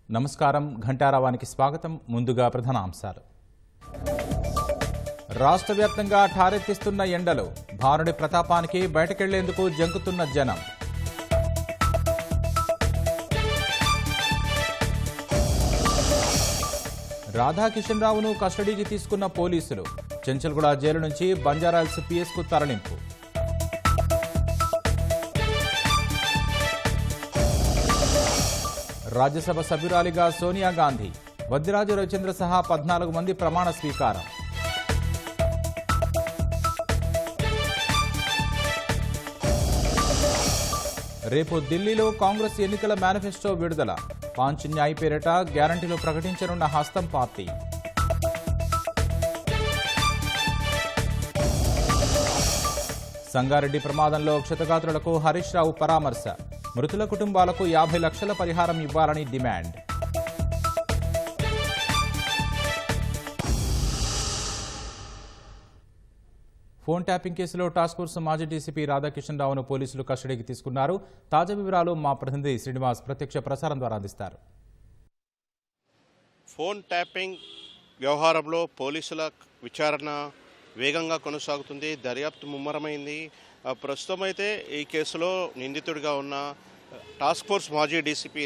నమస్కారం ఘంటారావానికి స్వాగతం. ముందుగా ప్రధాన అంశాలు. రాష్ట్ర వ్యాప్తంగా ఠారెత్తిస్తున్న ఎండలు, భానుడి ప్రతాపానికి బయటకెళ్లేందుకు జంకుతున్న జనం. రాధాకిషన్ రావును కస్టడీకి తీసుకున్న పోలీసులు, చెంచల్గూడ జైలు నుంచి బంజారాహిల్స్ పిఎస్కు తరలింపు. రాజ్యసభ సభ్యురాలిగా సోనియా గాంధీ, వద్దిరాజు రవిచంద్ర సహా 14 మంది ప్రమాణ స్వీకారం. రేపు ఢిల్లీలో కాంగ్రెస్ ఎన్నికల మేనిఫెస్టో విడుదల, పాంచ్ న్యాయ్ పేరిట గ్యారంటీలు ప్రకటించనున్న హస్తం పార్టీ. సంగారెడ్డి ప్రమాదంలో క్షతగాత్రులకు హరీష్ రావు పరామర్శ, మృతుల కుటుంబాలకు 50 లక్షల పరిహారం ఇవ్వాలని డిమాండ్. ఫోన్ ట్యాపింగ్ కేసులో టాస్క్ ఫోర్స్ మాజీ డీసీపీ రాధాకిషన్ రావును పోలీసులు కస్టడీకి తీసుకున్నారు. తాజా వివరాలు మా ప్రతినిధి శ్రీనివాస్ ప్రత్యక్ష ప్రసారం ద్వారా అందిస్తారు. ఫోన్ ట్యాపింగ్ వ్యవహారంలో పోలీసుల విచారణ వేగంగా కొనసాగుతుంది. దర్యాప్తు ముమ్మరమైంది. ప్రస్తుతం అయితే ఈ కేసులో నిందితుడిగా ఉన్న టాస్క్ ఫోర్స్ మాజీ డీసీపీ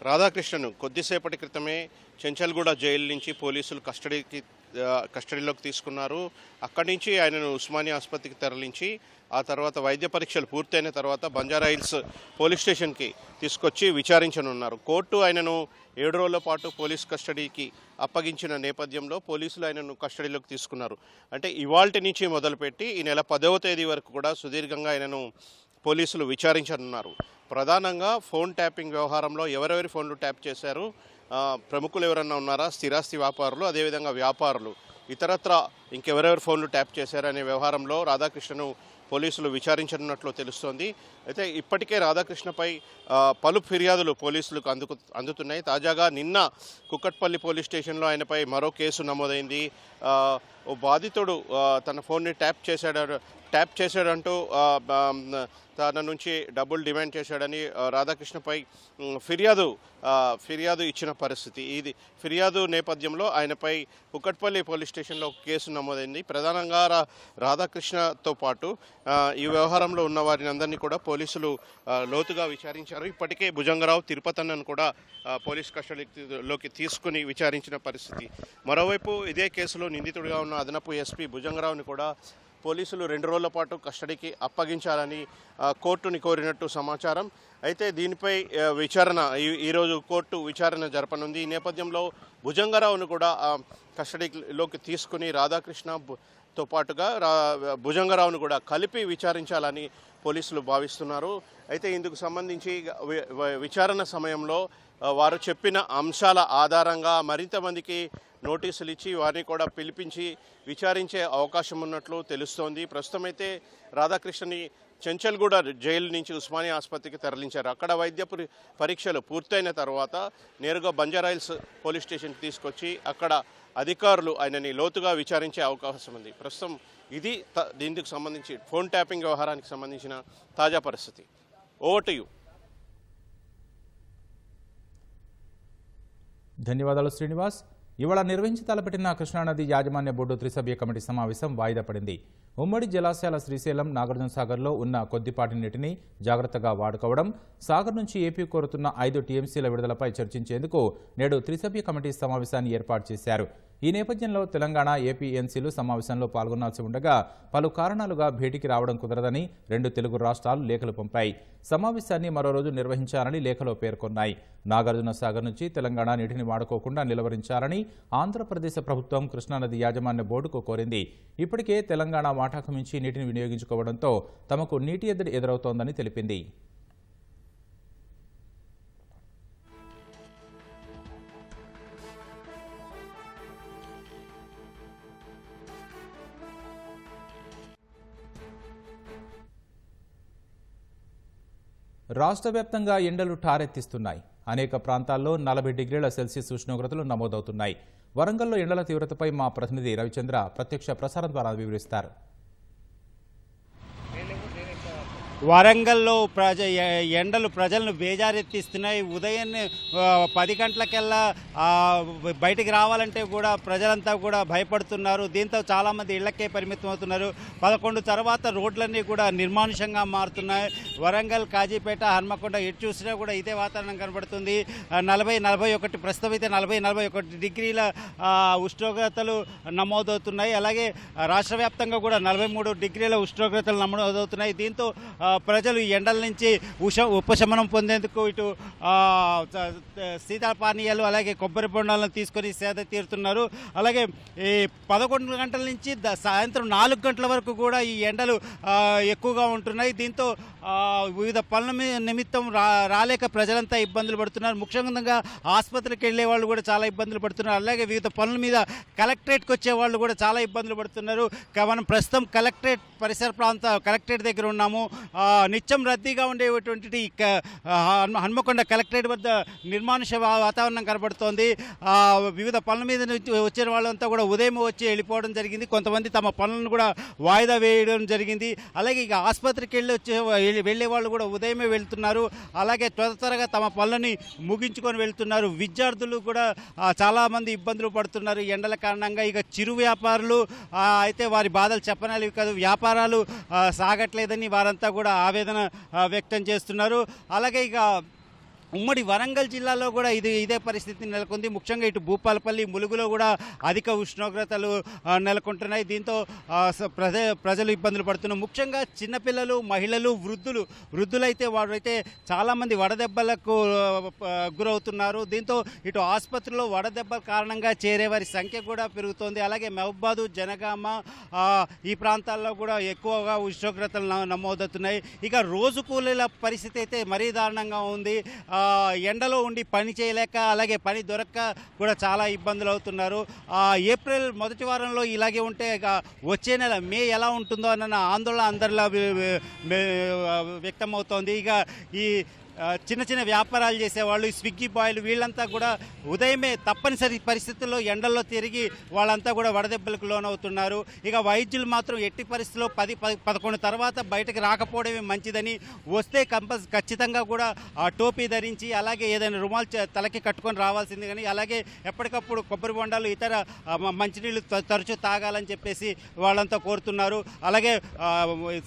రాధాకృష్ణను కొద్దిసేపటి క్రితమే చెంచల్గూడ జైలు నుంచి పోలీసులు కస్టడీలోకి తీసుకున్నారు. అక్కడి నుంచి ఆయనను ఉస్మానియా ఆసుపత్రికి తరలించి ఆ తర్వాత వైద్య పరీక్షలు పూర్తయిన తర్వాత బంజారాహిల్స్ పోలీస్ స్టేషన్కి తీసుకొచ్చి విచారించనున్నారు. కోర్టు ఆయనను 7 రోజుల పాటు పోలీస్ కస్టడీకి అప్పగించిన నేపథ్యంలో పోలీసులు ఆయనను కస్టడీలోకి తీసుకున్నారు. అంటే ఇవాల్టి నుంచి మొదలుపెట్టి ఈ నెల 10వ తేదీ వరకు కూడా సుదీర్ఘంగా ఆయనను పోలీసులు విచారించనున్నారు. ప్రధానంగా ఫోన్ ట్యాపింగ్ వ్యవహారంలో ఎవరెవరి ఫోన్లు ట్యాప్ చేశారు, ప్రముఖులు ఎవరన్నా ఉన్నారా, స్థిరాస్తి వ్యాపారులు, అదేవిధంగా వ్యాపారులు, ఇతరత్ర ఇంకెవరెవరి ఫోన్లు ట్యాప్ చేశారనే వ్యవహారంలో రాధాకృష్ణను పోలీసులు విచారించనున్నట్లు తెలుస్తోంది. అయితే ఇప్పటికే రాధాకృష్ణపై పలు ఫిర్యాదులు పోలీసులకు అందుతున్నాయి. తాజాగా నిన్న కుక్కట్పల్లి పోలీస్ స్టేషన్లో ఆయనపై మరో కేసు నమోదైంది. ఓ బాధితుడు తన ఫోన్ని ట్యాప్ చేశాడంటూ తన నుంచి డబ్బులు డిమాండ్ చేశాడని రాధాకృష్ణపై ఫిర్యాదు ఇచ్చిన పరిస్థితి. ఇది ఫిర్యాదు నేపథ్యంలో ఆయనపై కుక్కట్పల్లి పోలీస్ స్టేషన్లో కేసు నమోదైంది. ప్రధానంగా రాధాకృష్ణతో పాటు ఈ వ్యవహారంలో ఉన్న వారిని అందరినీ కూడా పోలీసులు లోతుగా విచారించారు. ఇప్పటికే భుజంగరావు, తిరుపతన్నను కూడా పోలీస్ కస్టడీలోకి తీసుకుని విచారించిన పరిస్థితి. మరోవైపు ఇదే కేసులో నిందితుడిగా ఉన్న అదనపు ఎస్పీ భుజంగరావుని కూడా పోలీసులు 2 రోజుల పాటు కస్టడీకి అప్పగించాలని కోర్టుని కోరినట్టు సమాచారం. అయితే దీనిపై విచారణ ఈరోజు కోర్టు విచారణ జరపనుంది. ఈ నేపథ్యంలో భుజంగరావును కూడా కస్టడీలోకి తీసుకుని రాధాకృష్ణతో పాటుగా భుజంగరావును కూడా కలిపి విచారించాలని పోలీసులు భావిస్తున్నారు. అయితే ఇందుకు సంబంధించి విచారణ సమయంలో వారు చెప్పిన అంశాల ఆధారంగా మరింత మందికి నోటీసులు ఇచ్చి వారిని కూడా పిలిపించి విచారించే అవకాశం ఉన్నట్లు తెలుస్తోంది. ప్రస్తుతం అయితే రాధాకృష్ణని చెంచల్గూడ జైలు నుంచి ఉస్మానియా ఆసుపత్రికి తరలించారు. అక్కడ వైద్య పరీక్షలు పూర్తయిన తర్వాత నేరుగా బంజారాహిల్స్ పోలీస్ స్టేషన్కి తీసుకొచ్చి అక్కడ అధికారులు ఆయనని లోతుగా విచారించే అవకాశం ఉంది. ప్రస్తుతం ఇది దీనికి సంబంధించి ఫోన్ ట్యాపింగ్ వ్యవహారానికి సంబంధించిన తాజా పరిస్థితి. Over to you. ధన్యవాదాలు శ్రీనివాస్. ఇవాళ నిర్వహించి తలపెట్టిన కృష్ణానది యాజమాన్య బోర్డు త్రిసభ్య కమిటీ సమావేశం వాయిదా పడింది. ఉమ్మడి జలాశయాల శ్రీశైలం, నాగార్జున సాగర్లో ఉన్న కొద్దిపాటి నీటిని జాగ్రత్తగా వాడుకోవడం, సాగర్ నుంచి ఏపీ కోరుతున్న 5 టీఎంసీల విడుదలపై చర్చించేందుకు నేడు త్రిసభ్య కమిటీ సమావేశాన్ని ఏర్పాటు చేశారు. ఈ నేపథ్యంలో తెలంగాణ, ఏపీ ఎన్సీలు సమావేశంలో పాల్గొనాల్సి ఉండగా పలు కారణాలుగా భేటీకి రావడం కుదరదని 2 తెలుగు రాష్ట్రాలు లేఖలు పంపాయి. సమావేశాన్ని మరో రోజు నిర్వహించాలని లేఖలో పేర్కొన్నాయి. నాగార్జున సాగర్ నుంచి తెలంగాణ నీటిని వాడుకోకుండా నిలువరించాలని ఆంధ్రప్రదేశ్ ప్రభుత్వం కృష్ణానది యాజమాన్య బోర్డుకు కోరింది. ఇప్పటికే తెలంగాణ వాటాకు మించి నీటిని వినియోగించుకోవడంతో తమకు నీటి ఎద్దడి ఎదురవుతోందని తెలిపింది. రాష్ట్ర వ్యాప్తంగా ఎండలు ఠారెత్తిస్తున్నాయి. అనేక ప్రాంతాల్లో 40 డిగ్రీల సెల్సియస్ ఉష్ణోగ్రతలు నమోదవుతున్నాయి. వరంగల్లో ఎండల తీవ్రతపై మా ప్రతినిధి రవిచంద్ర ప్రత్యక్ష ప్రసారం ద్వారా వివరిస్తారు. వరంగల్లో ఎండలు ప్రజలను బేజారెత్తిస్తున్నాయి. ఉదయాన్నే 10 గంటలకెల్లా బయటికి రావాలంటే కూడా ప్రజలంతా కూడా భయపడుతున్నారు. దీంతో చాలామంది ఇళ్లకే పరిమితం అవుతున్నారు. 11 తర్వాత రోడ్లన్నీ కూడా నిర్మానుషంగా మారుతున్నాయి. వరంగల్, కాజీపేట, హన్మకొండ ఎటు చూసినా కూడా ఇదే వాతావరణం కనబడుతుంది. 40-41 ప్రస్తుతం అయితే 40-41 డిగ్రీల ఉష్ణోగ్రతలు నమోదవుతున్నాయి. అలాగే రాష్ట్ర వ్యాప్తంగా కూడా 43 డిగ్రీల ఉష్ణోగ్రతలు నమోదవుతున్నాయి. దీంతో ప్రజలు ఈ ఎండల నుంచి ఉపశమనం పొందేందుకు ఇటు శీతల పానీయాలు అలాగే కొబ్బరి బొండాలను తీసుకొని సేద తీరుతున్నారు. అలాగే ఈ 11 గంటల నుంచి సాయంత్రం 4 గంటల వరకు కూడా ఈ ఎండలు ఎక్కువగా ఉంటున్నాయి. దీంతో వివిధ పనుల నిమిత్తం రాలేక ప్రజలంతా ఇబ్బందులు పడుతున్నారు. ముఖ్యంగా ఆసుపత్రికి వెళ్ళే వాళ్ళు కూడా చాలా ఇబ్బందులు పడుతున్నారు. అలాగే వివిధ పనుల మీద కలెక్టరేట్కి వచ్చే వాళ్ళు కూడా చాలా ఇబ్బందులు పడుతున్నారు. మనం ప్రస్తుతం కలెక్టరేట్ పరిసర ప్రాంత కలెక్టరేట్ దగ్గర ఉన్నాము. నిత్యం రద్దీగా ఉండేటువంటి హన్మకొండ కలెక్టరేట్ వద్ద నిర్మానుష వాతావరణం కనబడుతోంది. వివిధ పనుల మీద వచ్చిన వాళ్ళంతా కూడా ఉదయం వచ్చి వెళ్ళిపోవడం జరిగింది. కొంతమంది తమ పనులను కూడా వాయిదా వేయడం జరిగింది. అలాగే ఇక ఆసుపత్రికి వెళ్ళే వాళ్ళు కూడా ఉదయమే వెళ్తున్నారు. అలాగే త్వరగా తమ పనులని ముగించుకొని వెళ్తున్నారు. విద్యార్థులు కూడా చాలామంది ఇబ్బందులు పడుతున్నారు ఎండల కారణంగా. ఇక చిరు వ్యాపారులు అయితే వారి బాధలు చెప్పనలేవి కాదు. వ్యాపారాలు సాగట్లేదని వారంతా కూడా ఆవేదన వ్యక్తం చేస్తున్నారు. అలాగే ఇక ఉమ్మడి వరంగల్ జిల్లాలో కూడా ఇదే పరిస్థితి నెలకొంది. ముఖ్యంగా ఇటు భూపాలపల్లి, ములుగులో కూడా అధిక ఉష్ణోగ్రతలు నెలకొంటున్నాయి. దీంతో ప్రజలు ఇబ్బందులు పడుతున్నారు. ముఖ్యంగా చిన్నపిల్లలు, మహిళలు, వృద్ధులైతే వారైతే చాలామంది వడదెబ్బలకు గురవుతున్నారు. దీంతో ఇటు ఆసుపత్రిలో వడదెబ్బల కారణంగా చేరే వారి సంఖ్య కూడా పెరుగుతోంది. అలాగే మహబూబాదు, జనగామ ఈ ప్రాంతాల్లో కూడా ఎక్కువగా ఉష్ణోగ్రతలు నమోదవుతున్నాయి. ఇక రోజు కూలీల పరిస్థితి అయితే మరీ దారుణంగా ఉంది. ఎండలో ఉండి పని చేయలేక అలాగే పని దొరక్క కూడా చాలా ఇబ్బందులు అవుతున్నారు. ఏప్రిల్ మొదటి వారంలో ఇలాగే ఉంటే వచ్చే నెల మే ఎలా ఉంటుందో అన్న ఆందోళన అందరిలో వ్యక్తమవుతోంది. ఇక ఈ చిన్న చిన్న వ్యాపారాలు చేసేవాళ్ళు, స్విగ్గీ బాయ్లు వీళ్ళంతా కూడా ఉదయమే తప్పనిసరి పరిస్థితుల్లో ఎండల్లో తిరిగి వాళ్ళంతా కూడా వడదెబ్బలకు లోనవుతున్నారు. ఇక వైద్యులు మాత్రం ఎట్టి పరిస్థితుల్లో 10-11 తర్వాత బయటకు రాకపోవడమే మంచిదని, వస్తే ఖచ్చితంగా కూడా టోపీ ధరించి అలాగే ఏదైనా రుమాల్ తలకి కట్టుకొని రావాల్సింది. కానీ అలాగే ఎప్పటికప్పుడు కొబ్బరి బొండాలు, ఇతర మంచినీళ్ళు తరచూ తాగాలని చెప్పేసి వాళ్ళంతా కోరుతున్నారు. అలాగే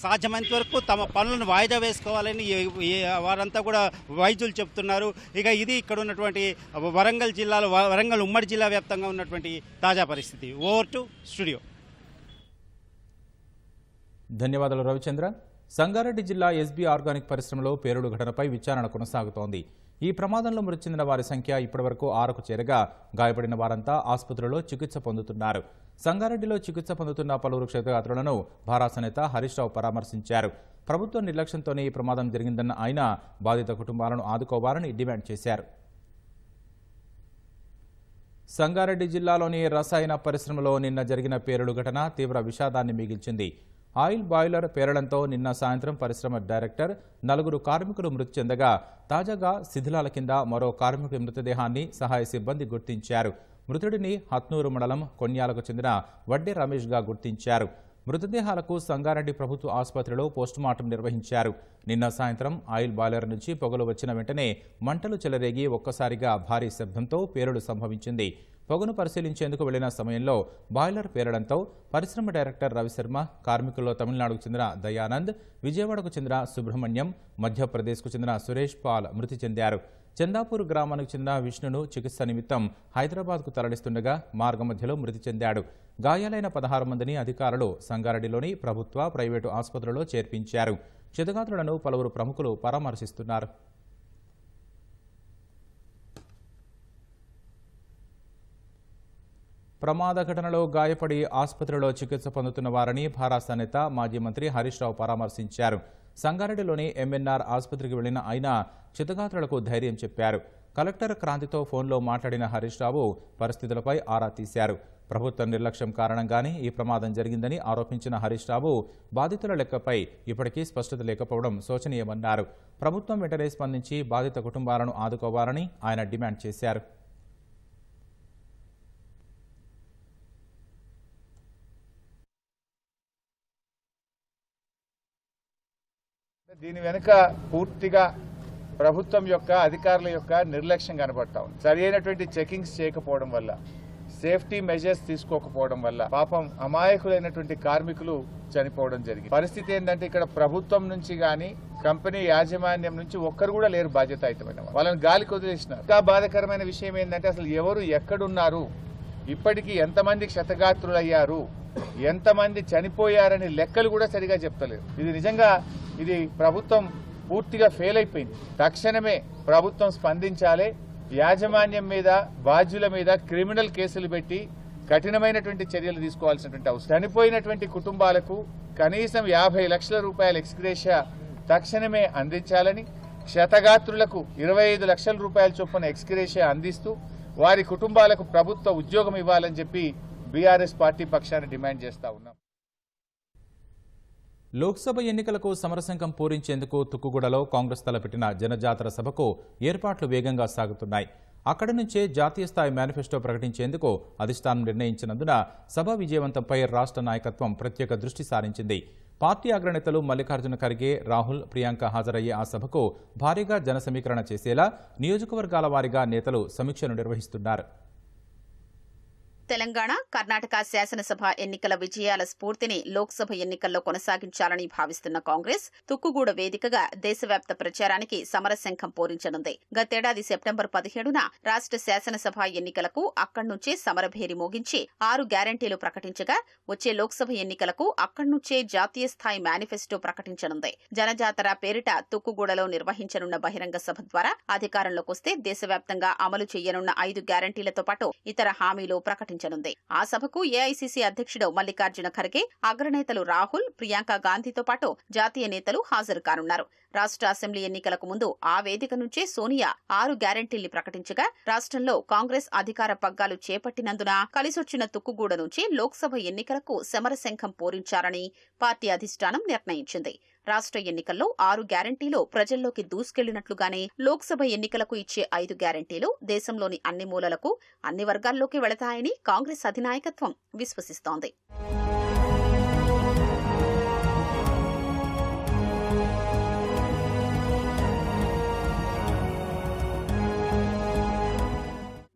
సాధ్యమైనంత వరకు తమ పనులను వాయిదా వేసుకోవాలని వారంతా కూడా వైద్యులు చెప్తున్నారు. ఇక ఇది ఇక్కడ ఉన్నటువంటి వరంగల్ జిల్లాలో, వరంగల్ ఉమ్మడి జిల్లా వ్యాప్తంగా ఉన్నటువంటి తాజా పరిస్థితి. Over to studio. ధన్యవాదాలు రవిచంద్ర. సంగారెడ్డి జిల్లా ఎస్బీ ఆర్గానిక్ పరిశ్రమలో పేలుడు ఘటనపై విచారణ కొనసాగుతోంది. ఈ ప్రమాదంలో మృతి చెందిన వారి సంఖ్య ఇప్పటివరకు 6కు చేరగా గాయపడిన వారంతా ఆసుపత్రిలో చికిత్స పొందుతున్నారు. సంగారెడ్డిలో చికిత్స పొందుతున్న పలువురు క్షతగాత్రులను భారాస నేత హరీష్ రావు పరామర్శించారు. ప్రభుత్వ నిర్లక్ష్యంతోనే ఈ ప్రమాదం జరిగిందన్న ఆయన బాధిత కుటుంబాలను ఆదుకోవాలని డిమాండ్ చేశారు. సంగారెడ్డి జిల్లాలోని రసాయన పరిశ్రమలో నిన్న జరిగిన పేలుడు ఘటన తీవ్ర విషాదాన్ని మిగిల్చింది. ఆయిల్ బాయిలర్ పేలడంతో నిన్న సాయంత్రం పరిశ్రమ డైరెక్టర్, 4 కార్మికులు మృతి చెందగా తాజాగా శిథిలాల కింద మరో కార్మికుడి మృతదేహాన్ని సహాయ సిబ్బంది గుర్తించారు. మృతుడిని హత్నూరు మండలం కొన్యాలకు చెందిన వడ్డే రమేష్గా గుర్తించారు. మృతదేహాలకు సంగారెడ్డి ప్రభుత్వ ఆసుపత్రిలో పోస్టుమార్టం నిర్వహించారు. నిన్న సాయంత్రం ఆయిల్ బాయిలర్ నుంచి పొగలు వచ్చిన వెంటనే మంటలు చెలరేగి ఒక్కసారిగా భారీ శబ్దంతో పేలుడు సంభవించింది. పొగను పరిశీలించేందుకు వెళ్లిన సమయంలో బాయిలర్ పేలడంతో పరిశ్రమ డైరెక్టర్ రవిశర్మ, కార్మికుల్లో తమిళనాడుకు చెందిన దయానంద్, విజయవాడకు చెందిన సుబ్రహ్మణ్యం, మధ్యప్రదేశ్కు చెందిన సురేష్ పాల్ మృతి చెందారు. చందాపూర్ గ్రామానికి చెందిన విష్ణును చికిత్స నిమిత్తం హైదరాబాద్కు తరలిస్తుండగా మార్గమధ్యలో మృతి చెందాడు. గాయాలైన 16 మందిని అధికారులు సంగారెడ్డిలోని ప్రభుత్వ, ప్రైవేటు ఆసుపత్రుల్లో చేర్పించారు. క్షతగాత్రులను పలువురు ప్రముఖులు పరామర్శిస్తున్నారు. ప్రమాద ఘటనలో గాయపడి ఆసుపత్రిలో చికిత్స పొందుతున్న వారిని భారాస నేత మాజీ మంత్రి హరీష్ రావు పరామర్శించారు. సంగారెడ్డిలోని ఎంఎన్ఆర్ ఆసుపత్రికి వెళ్లిన ఆయన క్షతగాత్రులకు ధైర్యం చెప్పారు. కలెక్టర్ క్రాంతితో ఫోన్లో మాట్లాడిన హరీష్ రావు పరిస్థితులపై ఆరా తీశారు. ప్రభుత్వ నిర్లక్ష్యం కారణంగానే ఈ ప్రమాదం జరిగిందని ఆరోపించిన హరీష్ రావు బాధితుల లెక్కపై ఇప్పటికీ స్పష్టత లేకపోవడం శోచనీయమన్నారు. ప్రభుత్వం వెంటనే స్పందించి బాధిత కుటుంబాలను ఆదుకోవాలని ఆయన డిమాండ్ చేశారు. దీని వెనుక పూర్తిగా ప్రభుత్వం యొక్క అధికారుల యొక్క నిర్లక్ష్యం కనబడతా ఉంది. సరి అయినటువంటి చెకింగ్స్ చేయకపోవడం వల్ల, సేఫ్టీ మెజర్స్ తీసుకోకపోవడం వల్ల పాపం అమాయకులైనటువంటి కార్మికులు చనిపోవడం జరిగింది. పరిస్థితి ఏంటంటే ఇక్కడ ప్రభుత్వం నుంచి గాని కంపెనీ యాజమాన్యం నుంచి ఒక్కరు కూడా లేరు బాధ్యతాయుతమైన వాళ్ళని గాలికి వదిలేసినారు. ఇంకా బాధాకరమైన విషయం ఏంటంటే అసలు ఎవరు ఎక్కడున్నారు, ఇప్పటికీ ఎంతమంది క్షతగాత్రులయ్యారు, ఎంతమంది చనిపోయారని లెక్కలు కూడా సరిగా చెప్తలేరు. ఇది నిజంగా ఇది ప్రభుత్వం పూర్తిగా ఫెయిల్ అయిపోయింది. తక్షణమే ప్రభుత్వం స్పందించాలి. యాజమాన్యం మీద, బాధ్యుల మీద క్రిమినల్ కేసులు పెట్టి కఠినమైనటువంటి చర్యలు తీసుకోవాల్సినటువంటి అవసరం. చనిపోయినటువంటి కుటుంబాలకు కనీసం 50 లక్షల రూపాయల ఎక్స్గ్రేషియా తక్షణమే అందించాలని, క్షతగాత్రులకు 25 లక్షల రూపాయల చొప్పున ఎక్స్గ్రేషియా అందిస్తూ వారి కుటుంబాలకు ప్రభుత్వ ఉద్యోగం ఇవ్వాలని చెప్పి బీఆర్ఎస్ పార్టీ పక్షాన డిమాండ్ చేస్తా ఉన్నాం. లోక్సభ ఎన్నికలకు సమరశంఖం పూరించేందుకు తుక్కుగూడలో కాంగ్రెస్ తలపెట్టిన జనజాతర సభకు ఏర్పాట్లు వేగంగా సాగుతున్నాయి. అక్కడి నుంచే జాతీయ స్థాయి మేనిఫెస్టో ప్రకటించేందుకు అధిష్టానం నిర్ణయించినందున సభ విజయవంతంపై రాష్ట్ర నాయకత్వం ప్రత్యేక దృష్టి సారించింది. పార్టీ అగ్రనేతలు మల్లికార్జున ఖర్గే, రాహుల్, ప్రియాంక హాజరయ్యే ఆ సభకు భారీగా జన సమీకరణ చేసేలా నియోజకవర్గాల వారీగా నేతలు సమీక్షలు నిర్వహిస్తున్నారు. తెలంగాణ, కర్ణాటక శాసనసభ ఎన్నికల విజయాల స్ఫూర్తిని లోక్సభ ఎన్నికల్లో కొనసాగించాలని భావిస్తున్న కాంగ్రెస్ తుక్కుగూడ వేదికగా దేశవ్యాప్త ప్రచారానికి సమరశంఖం పూరించనుంది. గతేడాది సెప్టెంబర్ 17న రాష్ట్ర శాసనసభ ఎన్నికలకు అక్కడి నుంచే సమరభేరి మోగించి 6 గ్యారంటీలు ప్రకటించగా వచ్చే లోక్సభ ఎన్నికలకు అక్కడి నుంచే జాతీయ స్థాయి మేనిఫెస్టో ప్రకటించనుంది. జనజాతర పేరిట తుక్కుగూడలో నిర్వహించనున్న బహిరంగ సభ ద్వారా అధికారంలోకి వస్తే దేశవ్యాప్తంగా అమలు చేయనున్న 5 గ్యారంటీలతో పాటు ఇతర హామీలు ప్రకటించారు. ఆ సభకు ఏఐసీసీ అధ్యక్షుడు మల్లికార్జున ఖర్గే, అగ్రనేతలు రాహుల్, ప్రియాంక గాంధీతో పాటు జాతీయ నేతలు హాజరు కానున్నారు. రాష్ట్ర అసెంబ్లీ ఎన్నికలకు ముందు ఆ వేదిక నుంచే సోనియా 6 గ్యారంటీల్ని ప్రకటించగా రాష్ట్రంలో కాంగ్రెస్ అధికార పగ్గాలు చేపట్టినందున కలిసొచ్చిన తుక్కుగూడ నుంచి లోక్సభ ఎన్నికలకు సమరశంఖం పూరించారని పార్టీ అధిష్టానం నిర్ణయించింది. రాష్ట్ర ఎన్నికల్లో 6 గ్యారంటీలు ప్రజల్లోకి దూసుకెళ్లినట్లుగానే లోక్సభ ఎన్నికలకు ఇచ్చే 5 గ్యారంటీలు దేశంలోని అన్ని మూలలకు, అన్ని వర్గాల్లోకి వెళతాయని కాంగ్రెస్ అధినాయకత్వం విశ్వసిస్తోంది.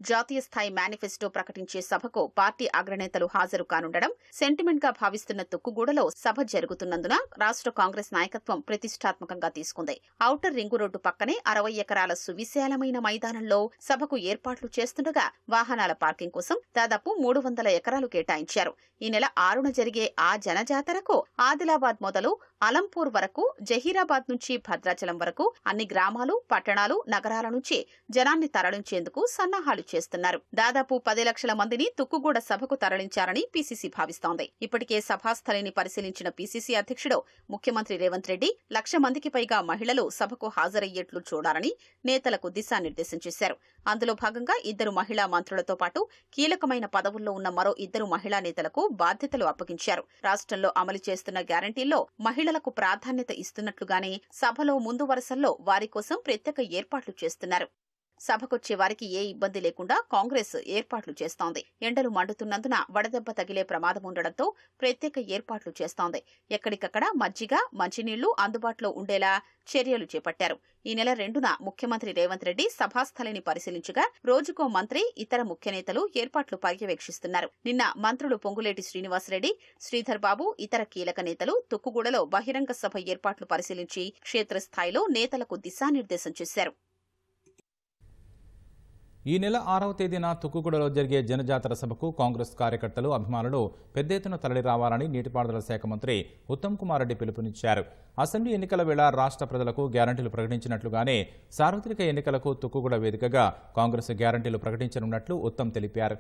జాతీయ స్థాయి మేనిఫెస్టో ప్రకటించే సభకు పార్టీ అగ్రనేతలు హాజరు కానుండడం సెంటిమెంట్ గా భావిస్తున్న తుక్కుగూడలో సభ జరుగుతున్నందున రాష్ట్ర కాంగ్రెస్ నాయకత్వం ప్రతిష్టాత్మకంగా తీసుకుంది. ఔటర్ రింగు రోడ్డు పక్కనే 60 ఎకరాల సువిశాలమైన మైదానంలో సభకు ఏర్పాట్లు చేస్తుండగా వాహనాల పార్కింగ్ కోసం దాదాపు 300 ఎకరాలు కేటాయించారు. ఈ నెల 6న జరిగే ఆ జనజాతరకు ఆదిలాబాద్ మొదలు అలంపూర్ వరకు, జహీరాబాద్ నుంచి భద్రాచలం వరకు అన్ని గ్రామాలు, పట్టణాలు, నగరాల నుంచి జనాన్ని తరలించేందుకు సన్నాహాలు చేస్తున్నారు. దాదాపు 10 లక్షల మందిని తుక్కుగూడ సభకు తరలించారని పీసీసీ భావిస్తోంది. ఇప్పటికే సభాస్థలిని పరిశీలించిన పీసీసీ అధ్యక్షుడు ముఖ్యమంత్రి రేవంత్ రెడ్డి 1,00,000 మందికి పైగా మహిళలు సభకు హాజరయ్యేట్లు చూడాలని నేతలకు దిశానిర్దేశం చేశారు. అందులో భాగంగా 2 మహిళా మంత్రులతో పాటు కీలకమైన పదవుల్లో ఉన్న మరో 2 మహిళా నేతలకు బాధ్యతలు అప్పగించారు. రాష్ట్రంలో అమలు చేస్తున్న గ్యారంటీల్లో మహిళలకు ప్రాధాన్యత ఇస్తున్నట్లుగానే సభలో ముందు వరుసల్లో వారి కోసం ప్రత్యేక ఏర్పాట్లు చేస్తున్నారు. సభకొచ్చే వారికి ఏ ఇబ్బంది లేకుండా కాంగ్రెస్ ఏర్పాట్లు చేస్తోంది. ఎండలు మండుతున్నందున వడదెబ్బ తగిలే ప్రమాదం ఉండడంతో ప్రత్యేక ఏర్పాట్లు చేస్తోంది. ఎక్కడికక్కడ మజ్జిగ, మంచినీళ్లు అందుబాటులో ఉండేలా చర్యలు చేపట్టారు. ఈ నెల 2న ముఖ్యమంత్రి రేవంత్ రెడ్డి సభాస్థలిని పరిశీలించగా రోజుకో మంత్రి, ఇతర ముఖ్య నేతలు ఏర్పాట్లు పర్యవేక్షిస్తున్నారు. నిన్న మంత్రులు పొంగులేటి శ్రీనివాసరెడ్డి, శ్రీధర్ బాబు, ఇతర కీలక నేతలు తుక్కుగూడలో బహిరంగ సభ ఏర్పాట్లు పరిశీలించి క్షేత్రస్థాయిలో నేతలకు దిశానిర్దేశం చేశారు. ఈ నెల 6వ తేదీన తుక్కుగూడలో జరిగే జనజాతర సభకు కాంగ్రెస్ కార్యకర్తలు, అభిమానులు పెద్ద ఎత్తున తరలి రావాలని నీటిపారుదల శాఖ మంత్రి ఉత్తమ్ కుమార్ రెడ్డి పిలుపునిచ్చారు. అసెంబ్లీ ఎన్నికల వేళ రాష్ట్ర ప్రజలకు గ్యారంటీలు ప్రకటించినట్లుగానే సార్వత్రిక ఎన్నికలకు తుక్కుగూడ వేదికగా కాంగ్రెస్ గ్యారంటీలు ప్రకటించనున్నట్లు ఉత్తమ్ తెలిపారు.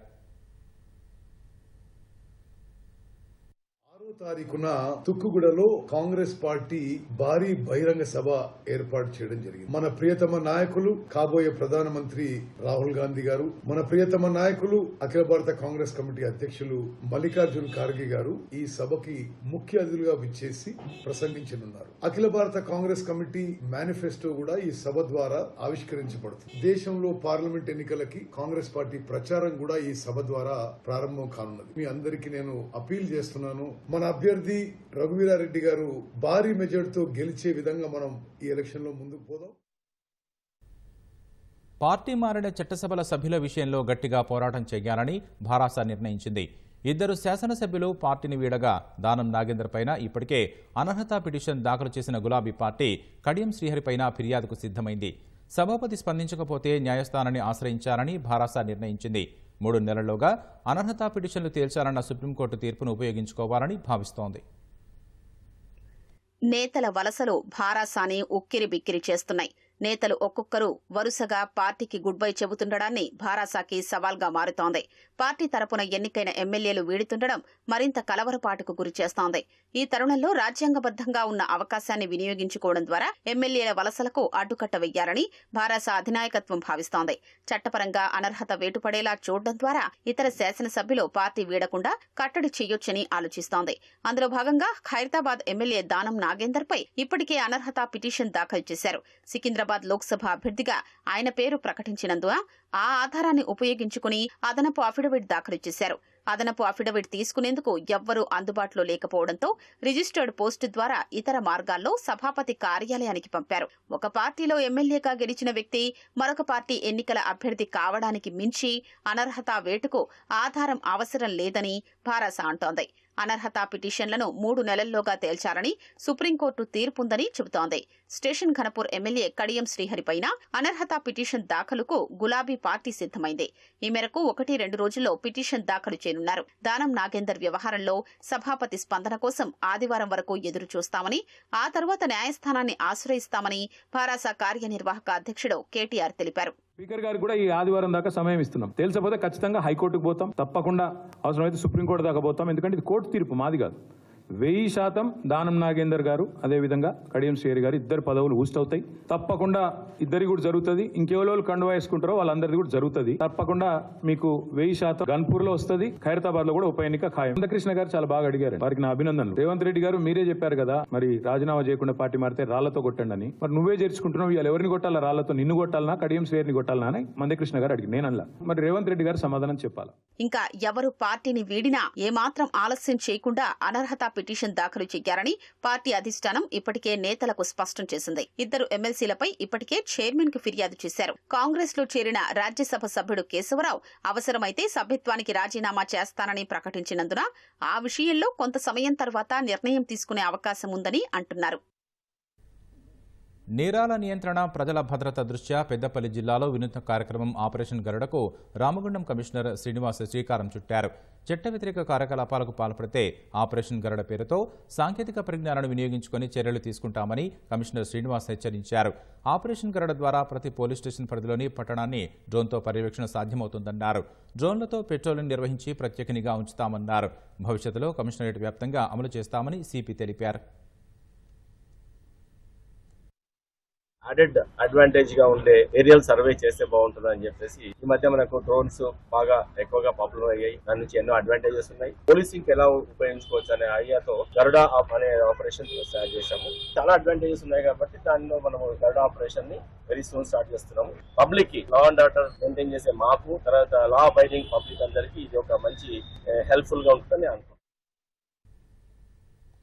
6వ తారీఖున తుక్కుగూడలో కాంగ్రెస్ పార్టీ భారీ బహిరంగ సభ ఏర్పాటు చేయడం జరిగింది. మన ప్రియతమ నాయకులు, కాబోయే ప్రధానమంత్రి రాహుల్ గాంధీ గారు, మన ప్రియతమ నాయకులు, అఖిల భారత కాంగ్రెస్ కమిటీ అధ్యక్షులు మల్లికార్జున ఖార్గే గారు ఈ సభకి ముఖ్య అతిథులుగా విచ్చేసి ప్రసంగించనున్నారు. అఖిల భారత కాంగ్రెస్ కమిటీ మేనిఫెస్టో కూడా ఈ సభ ద్వారా ఆవిష్కరించబడుతుంది. దేశంలో పార్లమెంట్ ఎన్నికలకి కాంగ్రెస్ పార్టీ ప్రచారం కూడా ఈ సభ ద్వారా ప్రారంభం కానున్నది. మీ అందరికీ నేను అపీల్ చేస్తున్నాను, మన అభ్యర్థి రఘువీరారెడ్డి గారు భారీ మెజార్టీతో గెలిచే విధంగా మనం ఈ ఎలక్షన్ లో ముందుకు పోదాం. పార్టీ మారిన చట్టసభల సభ్యుల విషయంలో గట్టిగా పోరాటం చేయాలని భారాస నిర్ణయించింది. 2 శాసనసభ్యులు పార్టీని వీడగా దానం నాగేందర్ పైన ఇప్పటికే అనర్హత పిటిషన్ దాఖలు చేసిన గులాబీ పార్టీ కడియం శ్రీహరిపైన ఫిర్యాదుకు సిద్ధమైంది. సభాపతి స్పందించకపోతే న్యాయస్థానాన్ని ఆశ్రయించాలని భారాస నిర్ణయించింది. 3 నెలల్లోగా అనర్హత పిటిషన్లు తేల్చాలన్న సుప్రీంకోర్టు తీర్పును ఉపయోగించుకోవాలని భావిస్తోంది. నేతల వలసలు భారాసాని ఉక్కిరి బిక్కిరి చేస్తున్నాయి. నేతలు ఒక్కొక్కరు వరుసగా పార్టీకి గుడ్ బై చెబుతుండడాన్ని భారాసాకి సవాల్గా మారుతోంది. పార్టీ తరపున ఎన్నికైన ఎమ్మెల్యేలు వీడుతుండడం మరింత కలవరపాటుకు గురిచేస్తోంది. ఈ తరుణంలో రాజ్యాంగబద్దంగా ఉన్న అవకాశాన్ని వినియోగించుకోవడం ద్వారా ఎమ్మెల్యేల వలసలకు అడ్డుకట్ట వెయ్యాలని భారాస అధినాయకత్వం భావిస్తోంది. చట్టపరంగా అనర్హత వేటుపడేలా చూడడం ద్వారా ఇతర శాసనసభ్యులు పార్టీ వీడకుండా కట్టడి చేయొచ్చని ఆలోచిస్తోంది. అందులో భాగంగా ఖైరతాబాద్ ఎమ్మెల్యే దానం నాగేందర్ పై ఇప్పటికే అనర్హత పిటిషన్ దాఖలు చేశారు. సికింద్రాబాద్ లోక్సభ అభ్యర్థిగా ఆయన పేరు ప్రకటించినందున ఆ ఆధారాన్ని ఉపయోగించుకుని అదనపు అఫిడవిట్ దాఖలు చేశారు. అదనపు అఫిడవిట్ తీసుకునేందుకు ఎవ్వరూ అందుబాటులో లేకపోవడంతో రిజిస్టర్డ్ పోస్టు ద్వారా ఇతర మార్గాల్లో సభాపతి కార్యాలయానికి పంపారు. ఒక పార్టీలో ఎమ్మెల్యేగా గెలిచిన వ్యక్తి మరొక పార్టీ ఎన్నికల అభ్యర్థి కావడానికి మించి అనర్హత వేటుకు ఆధారం అవసరం లేదని భారాస అంటోంది. అనర్హత పిటిషన్లను 3 నెలల్లోగా తేల్చాలని సుప్రీంకోర్టు తీర్పుందని చెబుతోంది. స్టేషన్ ఘనపూర్ ఎమ్మెల్యే కడియం శ్రీహరిపైన అనర్హత పిటిషన్ దాఖలుకు గులాబీ పార్టీ సిద్ధమైంది. ఈ మేరకు 1-2 రోజుల్లో పిటిషన్ దాఖలు చేయనున్నారు. దానం నాగేందర్ వ్యవహారంలో సభాపతి స్పందన కోసం ఆదివారం వరకు ఎదురు చూస్తామని, ఆ తర్వాత న్యాయస్థానాన్ని ఆశ్రయిస్తామని భారాస కార్యనిర్వాహక అధ్యక్షుడు కేటీఆర్ తెలిపారు. స్పీకర్ గారికి కూడా ఈ ఆదివారం దాకా సమయం ఇస్తున్నాం. తెలిసపోతే ఖచ్చితంగా హైకోర్టుకు పోతాం, తప్పకుండా అవసరమైతే సుప్రీంకోర్టు దాకా పోతాం. ఎందుకంటే ఇది కోర్టు తీర్పు, మాది కాదు. 1000% దానం నాగేందర్ గారు అదేవిధంగా కడియం శ్రీహరి గారు ఇద్దరు పదవులు ఊస్ట్ అవుతాయి. తప్పకుండా ఇద్దరికి కూడా జరుగుతుంది. ఇంకెవరో కండువా వేసుకుంటారో వాళ్ళందరిది కూడా జరుగుతుంది. తప్పకుండా మీకు 1000% గన్పూర్ లో వస్తుంది. ఖైరతాబాద్ లో కూడా ఉప ఎన్నిక ఖాయం. కృష్ణ గారు చాలా బాగా అడిగారు, వారికి నా అభినందనలు. రేవంత్ రెడ్డి గారు మీరే చెప్పారు కదా, మరి రాజీనామా చేయకుండా పార్టీ మారితే రాళ్లతో కొట్టండి అని. మరి నువ్వే చేర్చుకుంటున్నావు, ఇవాళ ఎవరిని కొట్టాలా? రాళ్లతో నిన్ను కొట్టాలనా కడియం శ్రీహరిని కొట్టాలనా అని మందకృష్ణ గారు అడిగి నేను అలా. మరి రేవంత్ రెడ్డి గారు సమాధానం చెప్పాలి. ఇంకా ఎవరు పార్టీని వీడినా ఏమాత్రం ఆలస్యం చేయకుండా అనర్హత పిటిషన్ దాఖలు చేయాలని పార్టీ అధిష్టానం ఇప్పటికే నేతలకు స్పష్టం చేసింది. 2 ఎమ్మెల్సీలపై ఇప్పటికే చైర్మన్ కు ఫిర్యాదు చేశారు. కాంగ్రెస్ లో చేరిన రాజ్యసభ సభ్యుడు కేశవరావు అవసరమైతే సభ్యత్వానికి రాజీనామా చేస్తానని ప్రకటించినందున ఆ విషయంలో కొంత సమయం తర్వాత నిర్ణయం తీసుకునే అవకాశం ఉందని అంటున్నారు. నేరాల నియంత్రణ, ప్రజల భద్రత దృష్ట్యా పెద్దపల్లి జిల్లాలో వినూత్న కార్యక్రమం ఆపరేషన్ గరుడకు రామగుండం కమిషనర్ శ్రీనివాస్ శ్రీకారం చుట్టారు. చట్ట వ్యతిరేక కార్యకలాపాలకు పాల్పడితే ఆపరేషన్ గరుడ పేరుతో సాంకేతిక పరిజ్ఞానాన్ని వినియోగించుకుని చర్యలు తీసుకుంటామని కమిషనర్ శ్రీనివాస్ హెచ్చరించారు. ఆపరేషన్ గరుడ ద్వారా ప్రతి పోలీస్ స్టేషన్ పరిధిలోని పట్టణాన్ని డ్రోన్తో పర్యవేక్షణ సాధ్యమవుతుందన్నారు. డ్రోన్లతో పెట్రోలింగ్ నిర్వహించి ప్రత్యేక నిఘా ఉంచుతామన్నారు. భవిష్యత్తులో కమిషనరేట్ వ్యాప్తంగా అమలు చేస్తామని సిపి తెలిపారు. యాడెడ్ అడ్వాంటేజ్ గా ఉండే ఏరియల్ సర్వే చేస్తే బాగుంటుంది అని చెప్పేసి ఈ మధ్య మనకు డ్రోన్స్ బాగా ఎక్కువగా పాపులర్ అయ్యాయి. దాని నుంచి ఎన్నో అడ్వాంటేజెస్ ఉన్నాయి. పోలీసింగ్ ఎలా ఉపయోగించుకోవచ్చు అనే ఐడియాతో గరుడ అనే ఆపరేషన్ స్టార్ట్ చేశాము. చాలా అడ్వాంటేజెస్ ఉన్నాయి కాబట్టి దానిలో మనము గరుడ ఆపరేషన్ ని వెరీ సూన్ స్టార్ట్ చేస్తున్నాము. పబ్లిక్ కి లా అండ్ ఆర్డర్ మెయింటైన్ చేసే మాకు, తర్వాత లా అబైడింగ్ పబ్లిక్ అందరికీ ఇది ఒక మంచి హెల్ప్ఫుల్ గా ఉంటుందని అనుకుంటున్నాను.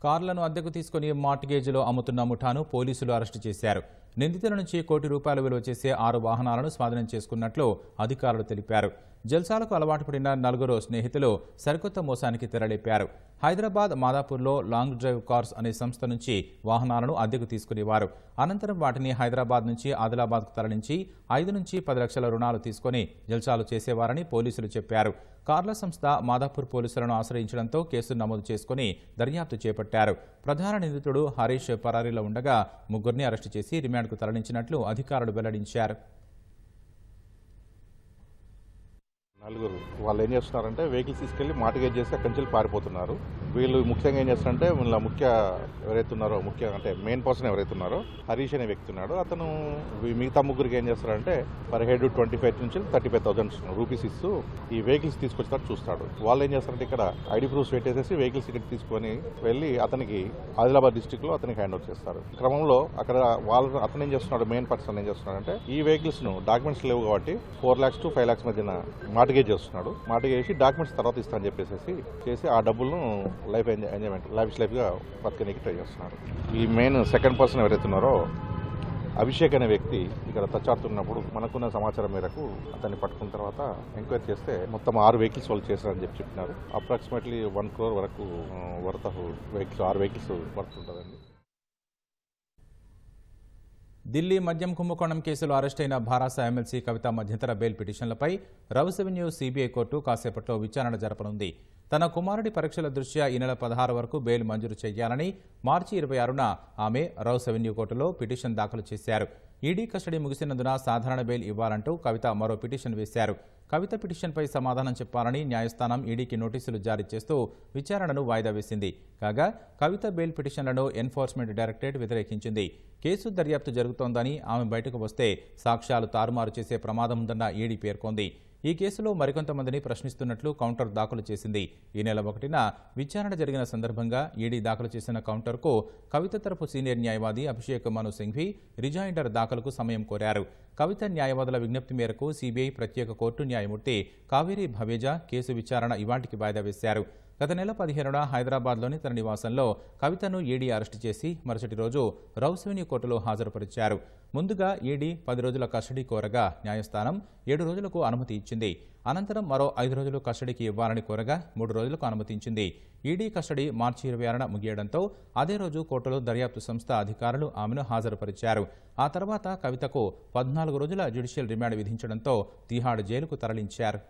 కార్లను అద్దెకు తీసుకుని మార్టిగేజ్లో అమ్ముతున్న ముఠాను పోలీసులు అరెస్టు చేశారు. నిందితుల నుంచి ₹1 కోటి విలువ చేసే 6 వాహనాలను స్వాధీనం చేసుకున్నట్లు అధికారులు తెలిపారు. జల్సాలకు అలవాటు పడిన 4 స్నేహితులు సరికొత్త మోసానికి తెరలేపారు. హైదరాబాద్ మాదాపూర్లో లాంగ్ డ్రైవ్ కార్స్ అనే సంస్థ నుంచి వాహనాలను అద్దెకు తీసుకునేవారు. అనంతరం వాటిని హైదరాబాద్ నుంచి ఆదిలాబాద్కు తరలించి 5 నుంచి 10 లక్షల రుణాలు తీసుకుని జల్సాలు చేసేవారని పోలీసులు చెప్పారు. కార్ల సంస్థ మాదాపూర్ పోలీసులను ఆశ్రయించడంతో కేసు నమోదు చేసుకుని దర్యాప్తు చేపట్టారు. ప్రధాన నిందితుడు హరీష్ పరారీలో ఉండగా 3 అరెస్టు చేసి రిమాండ్కు తరలించినట్లు అధికారులు వెల్లడించారు. 4 వాళ్ళు ఏం చేస్తున్నారంటే వెహికల్స్ తీసుకెళ్లి మార్టిగేజ్ చేసి అక్కడి నుంచి పారిపోతున్నారు. వీళ్ళు ముఖ్యంగా ఏం చేస్తారంటే వీళ్ళ ఎవరైతే ఉన్నారో అంటే మెయిన్ పర్సన్ ఎవరైతే ఉన్నారో హరీష్ అనే వ్యక్తి ఉన్నాడు. అతను మిగతా 3 ఏం చేస్తారంటే పర్ హెడ్ 25 నుంచి 35,000 రూపీస్ ఇస్తూ ఈ వెహికల్స్ తీసుకొచ్చేటట్టు చూస్తాడు. వాళ్ళు ఏం చేస్తారంటే ఇక్కడ ఐడి ప్రూఫ్స్ పెట్టేసేసి వెహికల్స్ ఇక్కడ తీసుకొని వెళ్ళి అతనికి ఆదిలాబాద్ డిస్టిక్ లో అతనికి హ్యాండ్ ఓవర్ చేస్తారు. క్రమంలో అక్కడ అతను ఏం చేస్తున్నాడు, మెయిన్ పర్సన్ ఏం చేస్తున్నాడంటే ఈ వెహికల్స్ ను డాక్యుమెంట్స్ లేవు కాబట్టి 4 lakhs to 5 lakhs మధ్యన మార్టిగేజ్ చేస్తున్నాడు. మార్టిగేజ్ చేసి డాక్యుమెంట్స్ తర్వాత ఇస్తానని చెప్పేసి చేసి ఆ డబ్బులను లైఫ్ ఎంజాయ్మెంట్ లైఫ్గా బతకడానికి ట్రై చేస్తున్నారు. ఈ మెయిన్ సెకండ్ పర్సన్ ఎవరైతే ఉన్నారో అభిషేక్ అనే వ్యక్తి ఇక్కడ తచ్చాడుతున్నప్పుడు మనకున్న సమాచారం మేరకు అతన్ని పట్టుకున్న తర్వాత ఎంక్వైరీ చేస్తే మొత్తం 6 వెహికల్స్ వాళ్ళు చేశారని చెప్పినారు. అప్రాక్సిమేట్లీ 1 crore వరకు worth of vehicles 6 vehicles worth ఉంటుందండి. ఢిల్లీ మద్యం కుంభకోణం కేసులో అరెస్టైన భారాస ఎమ్మెల్సీ కవిత మధ్యంతర బెయిల్ పిటిషన్లపై రౌస్ అవెన్యూ సిబిఐ కోర్టు కాసేపట్లో విచారణ జరపనుంది. తన కుమారుడి పరీక్షల దృష్ట్యా ఈ నెల 16 వరకు బెయిల్ మంజూరు చేయాలని మార్చి 26న ఆమె రౌస్ అవెన్యూ కోర్టులో పిటిషన్ దాఖలు చేశారు. ఈడీ కస్టడీ ముగిసినందున సాధారణ బెయిల్ ఇవ్వాలంటూ కవిత మరో పిటిషన్ వేశారు. కవిత పిటిషన్పై సమాధానం చెప్పాలని న్యాయస్థానం ఈడీకి నోటీసులు జారీ చేస్తూ విచారణను వాయిదా వేసింది. కాగా కవిత బెయిల్ పిటిషన్లను ఎన్ఫోర్స్మెంట్ డైరెక్టరేట్ వ్యతిరేకించింది. కేసు దర్యాప్తు జరుగుతోందని, ఆమె బయటకు వస్తే సాక్ష్యాలు తారుమారు చేసే ప్రమాదం ఉందన్న ఈడీ పేర్కొంది. ఈ కేసులో మరికొంతమందిని ప్రశ్నిస్తున్నట్లు కౌంటర్ దాఖలు చేసింది. ఈ నెల 1న విచారణ జరిగిన సందర్భంగా ఈడీ దాఖలు చేసిన కౌంటర్కు కవిత తరపు సీనియర్ న్యాయవాది అభిషేక్ మను సింఘ్వి రిజాయిండర్ దాఖలుకు సమయం కోరారు. కవిత న్యాయవాదుల విజ్ఞప్తి మేరకు సిబిఐ ప్రత్యేక కోర్టు న్యాయమూర్తి కావేరీ భవేజా కేసు విచారణ ఇవాటికి వాయిదా వేశారు. గత నెల 15న హైదరాబాద్లోని తన నివాసంలో కవితను ఈడీ అరెస్టు చేసి మరుసటి రోజు రౌస్ అవెన్యూ కోర్టులో హాజరుపరిచారు. ముందుగా ఈడీ 10 రోజుల కస్టడీ కోరగా న్యాయస్థానం 7 రోజులకు అనుమతి ఇచ్చింది. అనంతరం మరో 5 రోజులు కస్టడీకి ఇవ్వాలని కోరగా 3 రోజులకు అనుమతించింది. ఈడీ కస్టడీ మార్చి 26న ముగియడంతో అదే రోజు కోర్టులో దర్యాప్తు సంస్థ అధికారులు ఆమెను హాజరుపరిచారు. ఆ తర్వాత కవితకు 14 రోజుల జ్యుడిషియల్ రిమాండ్ విధించడంతో తిహాడ్ జైలుకు తరలించారు.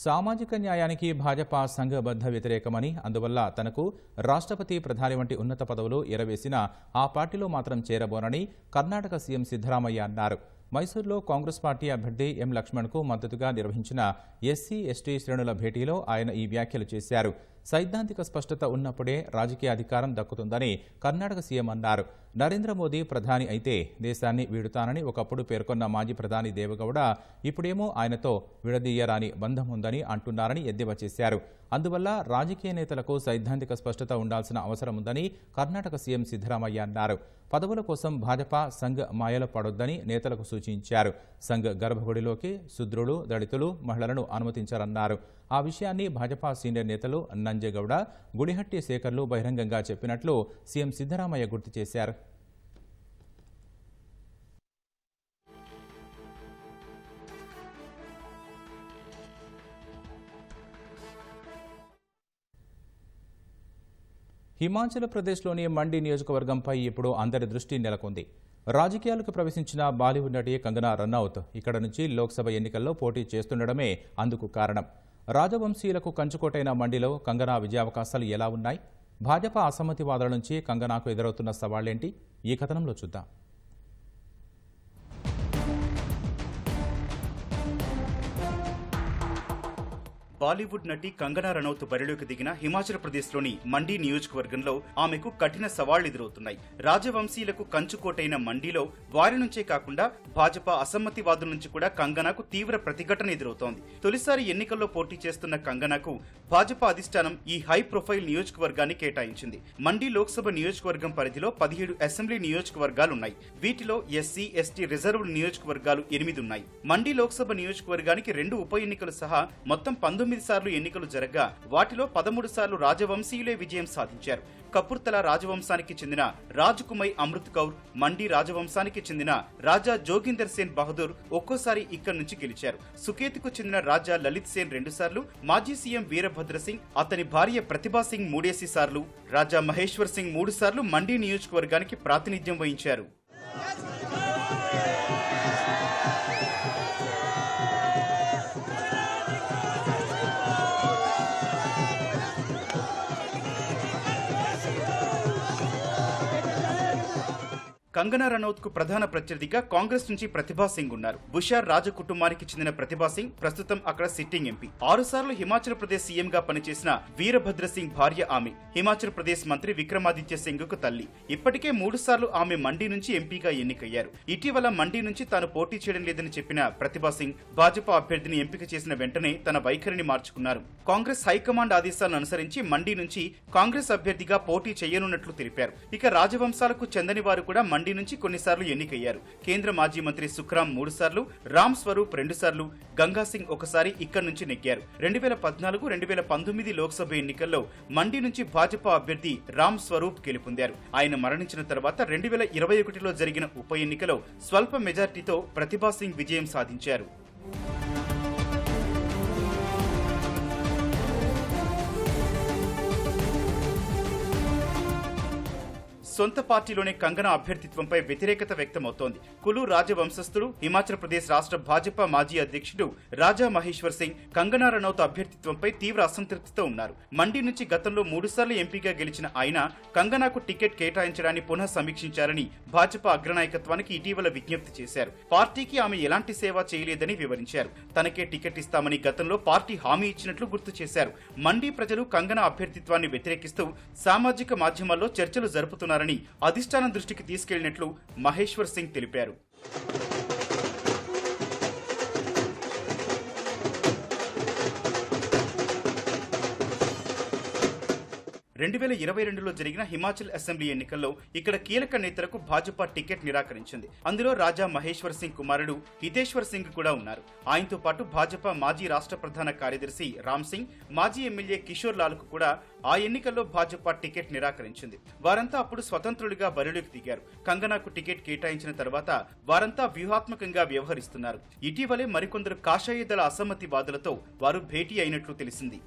సామాజిక న్యాయానికి భాజపా సంఘబద్ధ వ్యతిరేకమని, అందువల్ల తనకు రాష్ట్రపతి, ప్రధాని వంటి ఉన్నత పదవులు ఎరవేసిన ఆ పార్టీలో మాత్రం చేరబోనని కర్ణాటక సీఎం సిద్ధరామయ్య అన్నారు. మైసూరులో కాంగ్రెస్ పార్టీ అభ్యర్థి ఎం లక్ష్మణ్కు మద్దతుగా నిర్వహించిన ఎస్సీ, ఎస్టీ శ్రేణుల భేటీలో ఆయన ఈ వ్యాఖ్యలు చేశారు. సైద్ధాంతిక స్పష్టత ఉన్నప్పుడే రాజకీయ అధికారం దక్కుతుందని కర్ణాటక సీఎం అన్నారు. నరేంద్ర మోదీ ప్రధాని అయితే దేశాన్ని వీడుతానని ఒకప్పుడు పేర్కొన్న మాజీ ప్రధాని దేవగౌడ ఇప్పుడేమో ఆయనతో విడదీయరాని బంధం ఉందని అంటున్నారని ఎద్దేవా చేశారు. అందువల్ల రాజకీయ నేతలకు సైద్ధాంతిక స్పష్టత ఉండాల్సిన అవసరం ఉందని కర్ణాటక సీఎం సిద్ధరామయ్య అన్నారు. పదవుల కోసం భాజపా సంఘ్ మాయలు పడొద్దని నేతలకు సూచించారు. సంఘ్ గర్భగుడిలోకి శూద్రులు, దళితులు, మహిళలను అనుమతించారన్నారు. ఆ విషయాన్ని భాజపా సీనియర్ నేతలు నంజేగౌడ, గుడిహట్టి శేఖర్లు బహిరంగంగా చెప్పినట్లు సీఎం సిద్ధరామయ్య గుర్తు చేశారు. హిమాచల్ ప్రదేశ్లోని మండి నియోజకవర్గంపై ఇప్పుడు అందరి దృష్టి నెలకొంది. రాజకీయాలకు ప్రవేశించిన బాలీవుడ్ నటి కంగనా రనౌత్ ఇక్కడ నుంచి లోక్సభ ఎన్నికల్లో పోటీ చేస్తుండడమే అందుకు కారణం. రాజవంశీయులకు కంచుకోటైన మండిలో కంగనా విజయావకాశాలు ఎలా ఉన్నాయి? భాజపా అసమ్మతివాదుల నుంచి కంగనాకు ఎదురవుతున్న సవాళ్లేంటి? ఈ కథనంలో చూద్దాం. బాలీవుడ్ నటి కంగనా రనౌత్ బరిలోకి దిగిన హిమాచల్ ప్రదేశ్లోని మండి నియోజకవర్గంలో ఆమెకు కఠిన సవాళ్లు ఎదురవుతున్నాయి. రాజవంశీయులకు కంచుకోటైన మండిలో వారి నుంచే కాకుండా భాజపా అసమ్మతివాదుల నుంచి కూడా కంగనాకు తీవ్ర ప్రతిఘటన ఎదురవుతోంది. తొలిసారి ఎన్నికల్లో పోటీ చేస్తున్న కంగనాకు భాజపా అధిష్టానం ఈ హై ప్రొఫైల్ నియోజకవర్గాన్ని కేటాయించింది. మండి లోక్సభ నియోజకవర్గం పరిధిలో 17 అసెంబ్లీ నియోజకవర్గాలున్నాయి. వీటిలో ఎస్సీ, ఎస్టీ రిజర్వ్డ్ నియోజకవర్గాలు 8 ఉన్నాయి. మండి లోక్సభ నియోజకవర్గానికి 2 ఉప ఎన్నికలు సహా మొత్తం 19 సార్లు ఎన్నికలు జరగ్గా వాటిలో 13 సార్లు రాజవంశీయులే విజయం సాధించారు. కపుర్తల రాజవంశానికి చెందిన రాజకుమై అమృత్ కౌర్, మండి రాజవంశానికి చెందిన రాజా జోగిందర్ సేన్ బహదూర్ ఒక్కోసారి ఇక్కడి నుంచి గెలిచారు. సుకేత్కు చెందిన రాజా లలిత్ సేన్ 2 సార్లు, మాజీ సీఎం వీరభద్ర సింగ్, అతని భార్య ప్రతిభా సింగ్ 3 సార్లు, రాజా మహేశ్వర్ సింగ్ 3 సార్లు మండి నియోజకవర్గానికి ప్రాతినిధ్యం వహించారు. కంగనా రనౌత్ కు ప్రధాన ప్రత్యర్థిగా కాంగ్రెస్ నుంచి ప్రతిభా సింగ్ ఉన్నారు. బుషార్ రాజ కుటుంబానికి చెందిన ప్రతిభా సింగ్ ప్రస్తుతం అక్కడ సిట్టింగ్ ఎంపీ. 6 సార్లు హిమాచల్ ప్రదేశ్ సీఎం గా పనిచేసిన వీరభద్ర సింగ్ భార్య ఆమె. హిమాచల్ ప్రదేశ్ మంత్రి విక్రమాదిత్య సింగ్ కు తల్లి. ఇప్పటికే 3 సార్లు ఆమె మండి నుంచి ఎంపీగా ఎన్నికయ్యారు. ఇటీవల మండి నుంచి తాను పోటీ చేయడం లేదని చెప్పిన ప్రతిభా సింగ్ భాజపా అభ్యర్థిని ఎంపిక చేసిన వెంటనే తన వైఖరిని మార్చుకున్నారు. కాంగ్రెస్ హైకమాండ్ ఆదేశాలను అనుసరించి మండి నుంచి కాంగ్రెస్ అభ్యర్థిగా పోటీ చేయనున్నట్లు తెలిపారు. ఇక రాజవంశాలకు చెందని వారు కూడా మండి నుంచి కొన్నిసార్లు ఎన్నికయ్యారు. కేంద్ర మాజీ మంత్రి సుఖ్రామ్ 3 సార్లు, రామ్ స్వరూప్ 2 సార్లు, గంగా సింగ్ ఒకసారి ఇక్కడి నుంచి నెగ్గారు. 2014, 2019 లోక్సభ ఎన్నికల్లో మండి నుంచి భాజపా అభ్యర్థి రామ్ స్వరూప్ గెలుపొందారు. ఆయన మరణించిన తర్వాత 2021లో జరిగిన ఉప ఎన్నికలో స్వల్ప మెజార్టీతో ప్రతిభా సింగ్ విజయం సాధించారు. సొంత పార్టీలోనే కంగనా అభ్యర్థిత్వంపై వ్యతిరేకత వ్యక్తమవుతోంది. కులు రాజవంశస్థులు, హిమాచల్ ప్రదేశ్ రాష్ట్ర భాజపా మాజీ అధ్యక్షుడు రాజా మహేశ్వర్ సింగ్ కంగనా రనౌత్ అభ్యర్థిత్వంపై తీవ్ర అసంతృప్తితో ఉన్నారు. మండి నుంచి గతంలో 3 సార్లు ఎంపీగా గెలిచిన ఆయన కంగనాకు టికెట్ కేటాయించడాన్ని పునః సమీక్షించాలని భాజపా అగ్రనాయకత్వానికి ఇటీవల విజ్ఞప్తి చేశారు. పార్టీకి ఆమె ఎలాంటి సేవ చేయలేదని వివరించారు. తనకే టికెట్ ఇస్తామని గతంలో పార్టీ హామీ ఇచ్చినట్లు గుర్తు చేశారు. మండి ప్రజలు కంగనా అభ్యర్థిత్వాన్ని వ్యతిరేకిస్తూ సామాజిక మాధ్యమాల్లో చర్చలు జరుపుతున్నారు. అధిష్టానం దృష్టికి తీసుకెళ్లినట్లు మహేశ్వర్ సింగ్ తెలిపారు. 2022లో జరిగిన హిమాచల్ అసెంబ్లీ ఎన్నికల్లో ఇక్కడ కీలక నేతలకు భాజపా టికెట్ నిరాకరించింది. అందులో రాజా మహేశ్వర్ సింగ్ కుమారుడు హితేశ్వర్ సింగ్ కూడా ఉన్నారు. ఆయనతో పాటు భాజపా మాజీ రాష్ట్ర ప్రధాన కార్యదర్శి రామ్ సింగ్, మాజీ ఎమ్మెల్యే కిషోర్ లాల్ కు కూడా ఆ ఎన్నికల్లో భాజపా టికెట్ నిరాకరించింది. వారంతా అప్పుడు స్వతంత్రులుగా బరిలోకి దిగారు. కంగనాకు టికెట్ కేటాయించిన తర్వాత వారంతా వ్యూహాత్మకంగా వ్యవహరిస్తున్నారు. ఇటీవలే మరికొందరు కాషాయ దళ అసమ్మతివాదులతో వారు భేటీ అయినట్లు తెలిసింది.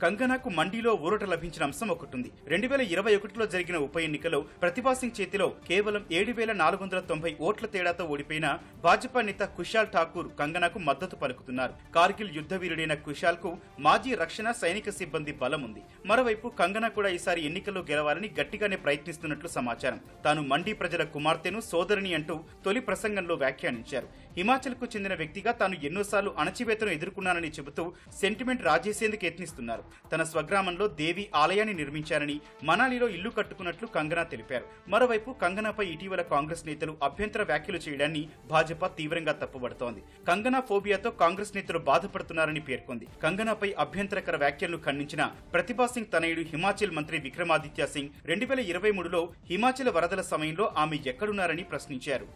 కంగనాకు మండీలో ఊరట లభించిన అంశం ఒకటుంది. 2021లో జరిగిన ఉప ఎన్నికలో ప్రతిభా సింగ్ చేతిలో కేవలం 7,490 ఓట్ల తేడాతో ఓడిపోయిన భాజపా నేత కుశాల్ ఠాకూర్ కంగనాకు మద్దతు పలుకుతున్నారు. కార్గిల్ యుద్ధ వీరుడైన కుశాల్ కు మాజీ రక్షణ సైనిక సిబ్బంది బలం ఉంది. మరోవైపు కంగనా కూడా ఈసారి ఎన్నికల్లో గెలవాలని గట్టిగానే ప్రయత్నిస్తున్నట్లు సమాచారం. తాను మండీ ప్రజల కుమార్తెను, సోదరిని అంటూ తొలి ప్రసంగంలో వ్యాఖ్యానించారు. హిమాచల్ కు చెందిన వ్యక్తిగా తాను ఎన్నోసార్లు అణచివేతను ఎదుర్కొన్నానని చెబుతూ సెంటిమెంట్ రాజేసేందుకు యత్నిస్తున్నారు. తన స్వగ్రామంలో దేవి ఆలయాన్ని నిర్మించారని, మనాలిలో ఇల్లు కట్టుకున్నట్లు కంగనా తెలిపారు. మరోవైపు కంగనాపై ఇటీవల కాంగ్రెస్ నేతలు అభ్యంతర వ్యాఖ్యలు చేయడాన్ని భాజపా తీవ్రంగా తప్పుబడుతోంది. కంగనా ఫోబియాతో కాంగ్రెస్ నేతలు బాధపడుతున్నారని పేర్కొంది. కంగనాపై అభ్యంతరకర వ్యాఖ్యలను ఖండించిన ప్రతిభా సింగ్ తనయుడు హిమాచల్ మంత్రి విక్రమాదిత్య సింగ్ 2023లో హిమాచల్ వరదల సమయంలో ఆమె ఎక్కడున్నారని ప్రశ్నించారు.